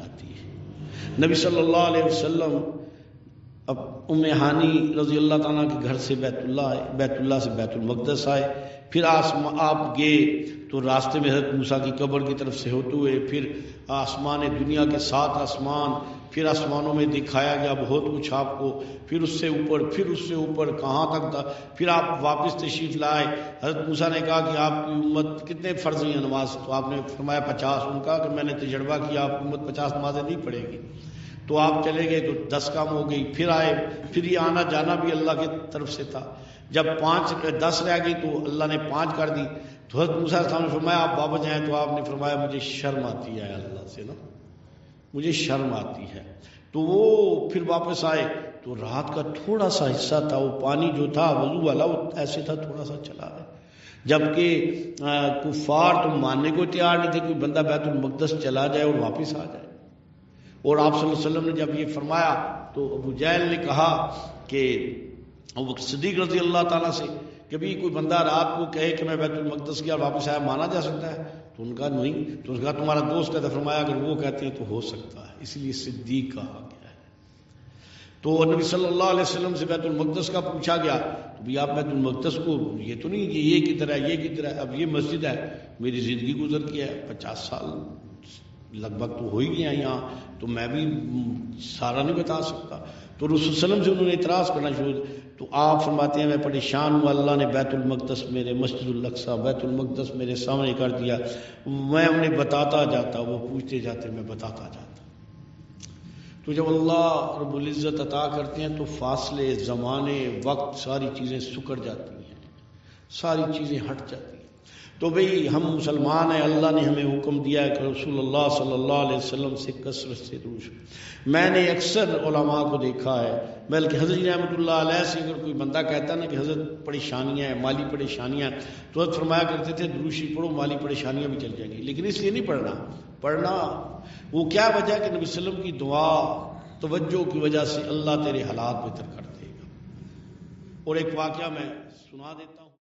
جاتی ہے. نبی صلی اللہ علیہ وسلم اب ام ہانی رضی اللہ تعالیٰ کے گھر سے بیت اللہ سے بیت المقدس آئے. پھر آپ گئے تو راستے میں حضرت موسیٰ کی قبر کی طرف سے ہوتے ہوئے پھر آسمان دنیا کے 7 آسمان، پھر آسمانوں میں دکھایا گیا بہت کچھ آپ کو، پھر اس سے اوپر کہاں تک تھا. پھر آپ واپس تشریف لائے. حضرت موسیٰ نے کہا کہ آپ کی امت کتنے فرض ہیں نماز؟ تو آپ نے فرمایا 50. ان کا کہ میں نے تجربہ کیا آپ کی امت 50 نمازیں نہیں پڑھے گی. تو آپ چلے گئے تو 10 کام ہو گئی. پھر آئے، پھر یہ آنا جانا بھی اللہ کی طرف سے تھا. جب 10 رہ گئی تو اللہ نے 5 کر دی. تو حضرت موسیٰ علیہ السلام نے فرمایا آپ واپس جائیں. تو آپ نے فرمایا مجھے شرم آتی ہے اللہ سے نا، مجھے شرم آتی ہے. تو وہ پھر واپس آئے تو رات کا تھوڑا سا حصہ تھا، وہ پانی جو تھا وضو والا وہ ایسے تھا تھوڑا سا چلا ہے. جبکہ کفار تو ماننے کو تیار نہیں تھے کہ بندہ بیت المقدس چلا جائے اور واپس آ جائے. اور آپ صلی اللہ علیہ وسلم نے جب یہ فرمایا تو ابو جہل نے کہا کہ صدیق رضی اللہ تعالیٰ سے کہ بھی کوئی بندہ رات کو کہے کہ میں بیت المقدس گیا اور واپس آیا، مانا جا سکتا ہے؟ تو ان کا نہیں. تو اس کا تمہارا دوست کہتا، فرمایا اگر وہ کہتے ہیں تو ہو سکتا ہے، اس لیے صدیق کہا گیا ہے. تو نبی صلی اللہ علیہ وسلم سے بیت المقدس کا پوچھا گیا تو بھی آپ بیت المقدس کو یہ تو نہیں کہ یہ کدھر ہے یہ کدھر ہے. اب یہ مسجد ہے، میری زندگی گزر کی ہے 50 سال لگ بھگ تو ہو ہی گیا یہاں، تو میں بھی سارا نہیں بتا سکتا. تو رسول صلی اللہ علیہ وسلم سے انہوں نے اعتراض کرنا شروع. تو آپ فرماتے ہیں میں پریشان ہوں، اللہ نے بیت المقدس میرے مسجد الاقصیٰ بیت المقدس میرے سامنے کر دیا. میں انہیں بتاتا جاتا، وہ پوچھتے جاتے، میں بتاتا جاتا. تو جب اللہ رب العزت عطا کرتے ہیں تو فاصلے، زمانے، وقت، ساری چیزیں سکڑ جاتی ہیں، ساری چیزیں ہٹ جاتی ہیں. تو بھئی ہم مسلمان ہیں، اللہ نے ہمیں حکم دیا ہے کہ رسول اللہ صلی اللہ علیہ وسلم سے کثرت سے درود. میں نے اکثر علماء کو دیکھا ہے، بلکہ حضرت رحمۃ اللہ علیہ سے اگر کوئی بندہ کہتا نا کہ حضرت پریشانیاں ہیں، مالی پریشانیاں ہیں، تو حضرت فرمایا کرتے تھے درود شریف پڑھو مالی پریشانیاں بھی چل جائیں گی. لیکن اس لیے نہیں پڑھنا وہ کیا وجہ کہ نبی صلی اللہ علیہ وسلم کی دعا توجہ کی وجہ سے اللہ تیرے حالات بہتر کر دے گا. اور ایک واقعہ میں سنا دیتا ہوں.